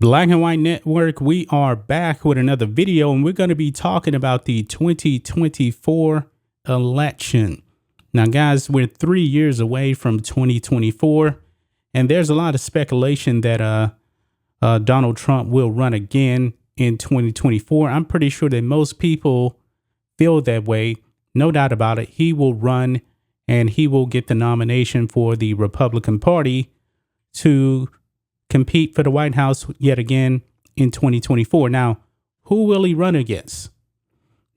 Black and White Network, we are back with another video, and we're going to be talking about the 2024 election. Now, guys, we're 3 years away from 2024, and there's a lot of speculation that Donald Trump will run again in 2024. I'm pretty sure that most people feel that way. No doubt about it. He will run, and he will get the nomination for the Republican Party to compete for the White House yet again in 2024. Now, who will he run against?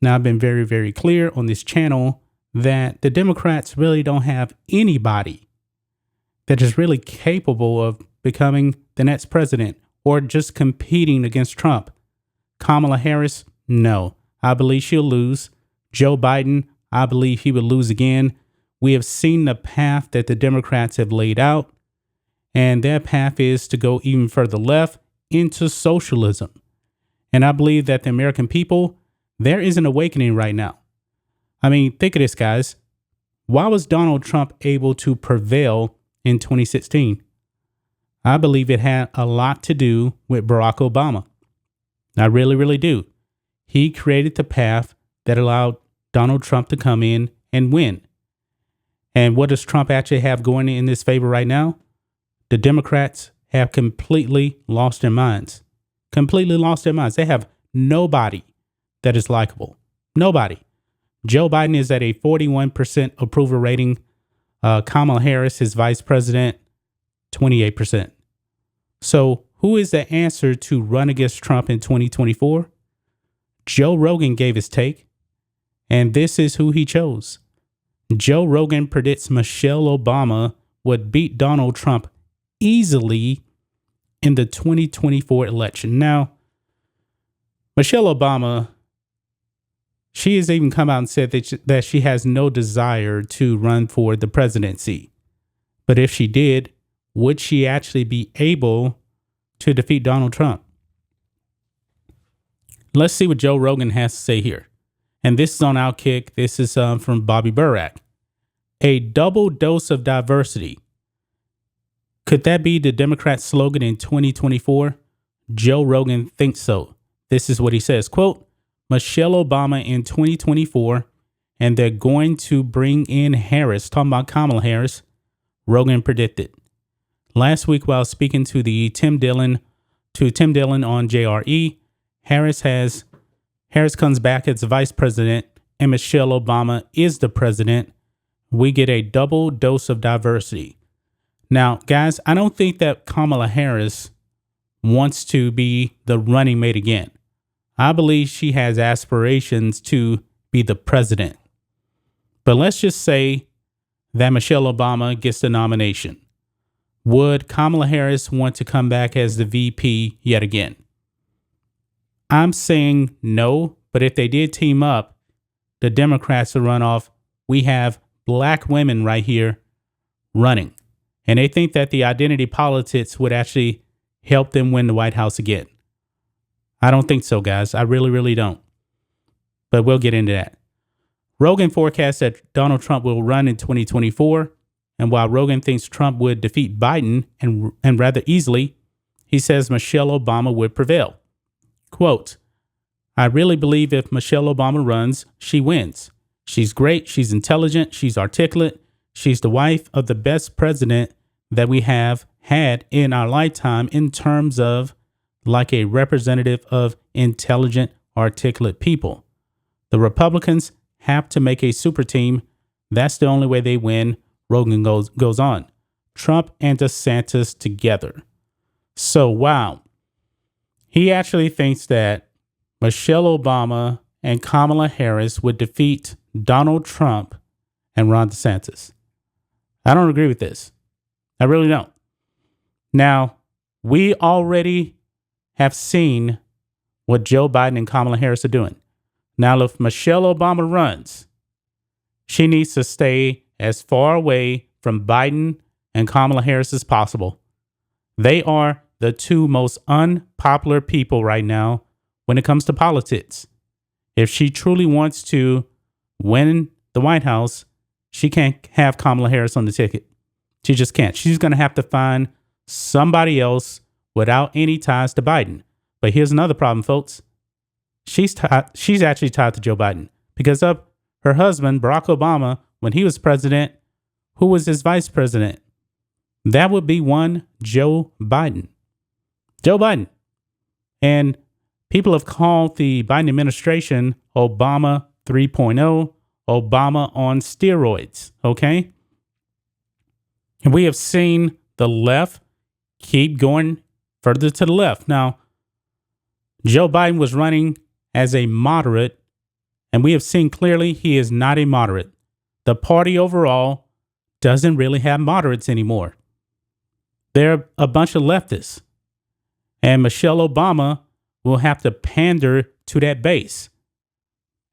Now, I've been very, very clear on this channel that the Democrats really don't have anybody that is really capable of becoming the next president or just competing against Trump. Kamala Harris, no. I believe she'll lose. Joe Biden, I believe he will lose again. We have seen the path that the Democrats have laid out. And their path is to go even further left into socialism. And I believe that the American people, there is an awakening right now. I mean, think of this, guys. Why was Donald Trump able to prevail in 2016? I believe it had a lot to do with Barack Obama. I really, really do. He created the path that allowed Donald Trump to come in and win. And what does Trump actually have going in his favor right now? The Democrats have completely lost their minds. Completely lost their minds. They have nobody that is likable. Nobody. Joe Biden is at a 41% approval rating. Kamala Harris, his vice president, 28%. So who is the answer to run against Trump in 2024? Joe Rogan gave his take, and this is who he chose. Joe Rogan predicts Michelle Obama would beat Donald Trump easily in the 2024 election. Now, Michelle Obama, she has even come out and said that she has no desire to run for the presidency. But if she did, would she actually be able to defeat Donald Trump? Let's see what Joe Rogan has to say here. And this is on Outkick. This is from Bobby Burack. A double dose of diversity. Could that be the Democrat slogan in 2024? Joe Rogan thinks so. This is what he says, quote, Michelle Obama in 2024, and they're going to bring in Harris, talking about Kamala Harris, Rogan predicted. Last week while speaking to Tim Dillon on JRE, Harris comes back as the vice president and Michelle Obama is the president. We get a double dose of diversity. Now, guys, I don't think that Kamala Harris wants to be the running mate again. I believe she has aspirations to be the president. But let's just say that Michelle Obama gets the nomination. Would Kamala Harris want to come back as the VP yet again? I'm saying no, but if they did team up, the Democrats will run off. We have black women right here running. And they think that the identity politics would actually help them win the White House again. I don't think so, guys. I really, really don't. But we'll get into that. Rogan forecasts that Donald Trump will run in 2024. And while Rogan thinks Trump would defeat Biden and rather easily, he says Michelle Obama would prevail. Quote, I really believe if Michelle Obama runs, she wins. She's great. She's intelligent. She's articulate. She's the wife of the best president that we have had in our lifetime in terms of like a representative of intelligent, articulate people. The Republicans have to make a super team. That's the only way they win. Rogan goes on. Trump and DeSantis together. So, wow. He actually thinks that Michelle Obama and Kamala Harris would defeat Donald Trump and Ron DeSantis. I don't agree with this. I really don't. Now, we already have seen what Joe Biden and Kamala Harris are doing. Now, if Michelle Obama runs, she needs to stay as far away from Biden and Kamala Harris as possible. They are the two most unpopular people right now when it comes to politics. If she truly wants to win the White House, she can't have Kamala Harris on the ticket. She just can't. She's going to have to find somebody else without any ties to Biden. But here's another problem, folks. She's actually tied to Joe Biden because of her husband, Barack Obama, when he was president. Who was his vice president? That would be one Joe Biden. Joe Biden. And people have called the Biden administration Obama 3.0, Obama on steroids, okay? And we have seen the left keep going further to the left. Now, Joe Biden was running as a moderate, and we have seen clearly he is not a moderate. The party overall doesn't really have moderates anymore. They're a bunch of leftists. And Michelle Obama will have to pander to that base.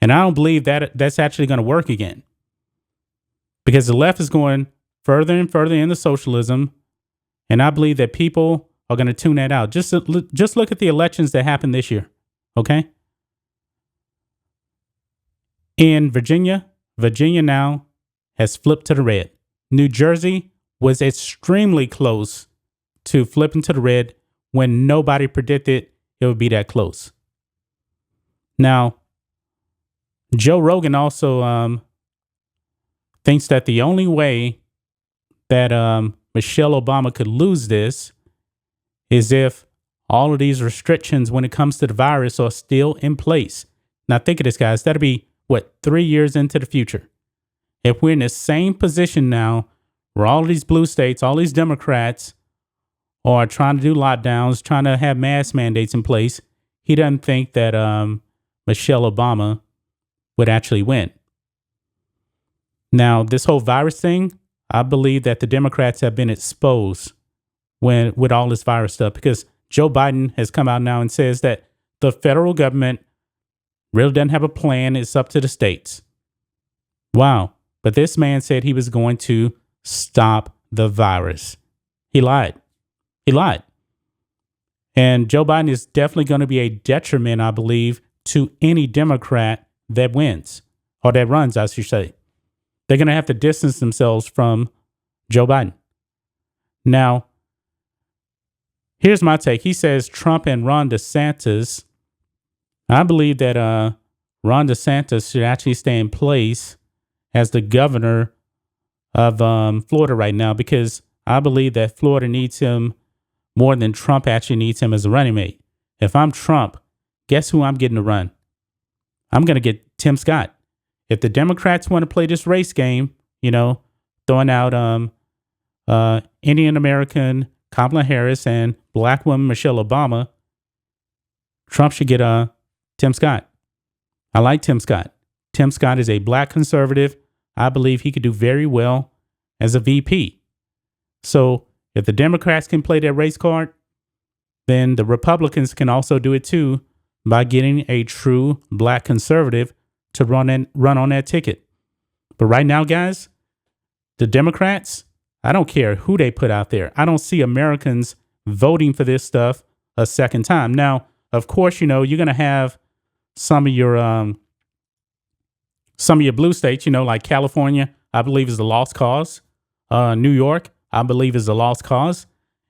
And I don't believe that that's actually going to work again. Because the left is going further and further into socialism. And I believe that people are going to tune that out. Just look at the elections that happened this year. Okay? In Virginia now has flipped to the red. New Jersey was extremely close to flipping to the red when nobody predicted it would be that close. Now, Joe Rogan also thinks that the only way that Michelle Obama could lose this is if all of these restrictions when it comes to the virus are still in place. Now, think of this, guys. That'll be, 3 years into the future. If we're in the same position now where all of these blue states, all these Democrats are trying to do lockdowns, trying to have mask mandates in place, he doesn't think that Michelle Obama would actually win. Now, this whole virus thing, I believe that the Democrats have been exposed with all this virus stuff because Joe Biden has come out now and says that the federal government really doesn't have a plan. It's up to the states. Wow. But this man said he was going to stop the virus. He lied. He lied. And Joe Biden is definitely going to be a detriment, I believe, to any Democrat that wins or that runs, I should say. They're going to have to distance themselves from Joe Biden. Now, here's my take. He says Trump and Ron DeSantis. I believe that Ron DeSantis should actually stay in place as the governor of Florida right now because I believe that Florida needs him more than Trump actually needs him as a running mate. If I'm Trump, guess who I'm getting to run? I'm going to get Tim Scott. If the Democrats want to play this race game, throwing out Indian American Kamala Harris and black woman Michelle Obama, Trump should get Tim Scott. I like Tim Scott. Tim Scott is a black conservative. I believe he could do very well as a VP. So if the Democrats can play that race card, then the Republicans can also do it too by getting a true black conservative to run on that ticket. But right now, guys, the Democrats, I don't care who they put out there. I don't see Americans voting for this stuff a second time. Now, of course, you're going to have some of your blue states, like California, I believe is a lost cause. New York, I believe is a lost cause.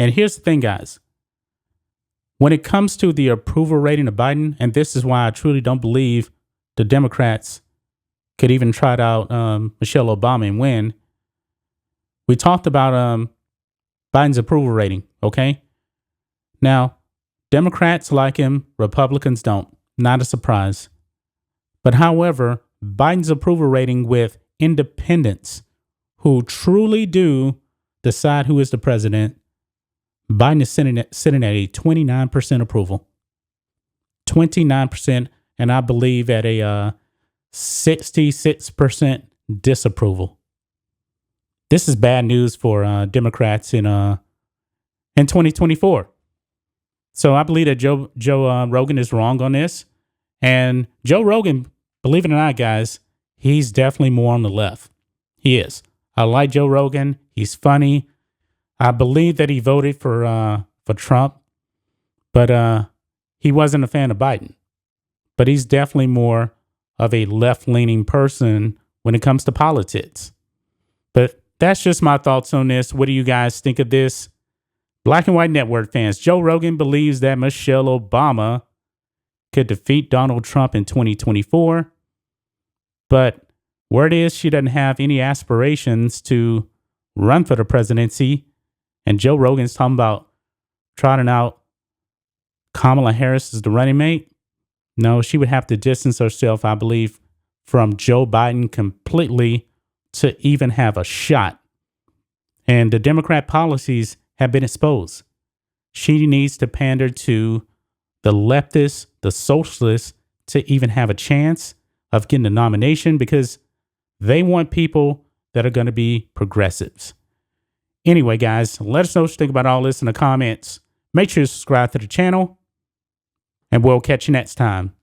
And here's the thing, guys. When it comes to the approval rating of Biden, and this is why I truly don't believe the Democrats could even try out Michelle Obama and win. We talked about Biden's approval rating, okay? Now, Democrats like him, Republicans don't. Not a surprise. But however, Biden's approval rating with independents who truly do decide who is the president, Biden is sitting at a 29% approval. 29%, and I believe at a 66% disapproval. This is bad news for Democrats in 2024. So I believe that Joe Rogan is wrong on this. And Joe Rogan, believe it or not, guys, he's definitely more on the left. He is. I like Joe Rogan. He's funny. I believe that he voted for Trump, but he wasn't a fan of Biden. But he's definitely more of a left-leaning person when it comes to politics. But that's just my thoughts on this. What do you guys think of this? Black and White Network fans, Joe Rogan believes that Michelle Obama could defeat Donald Trump in 2024. But word is she doesn't have any aspirations to run for the presidency. And Joe Rogan's talking about trotting out Kamala Harris as the running mate. No, she would have to distance herself, I believe, from Joe Biden completely to even have a shot. And the Democrat policies have been exposed. She needs to pander to the leftists, the socialists, to even have a chance of getting the nomination because they want people that are going to be progressives. Anyway, guys, let us know what you think about all this in the comments. Make sure you subscribe to the channel, and we'll catch you next time.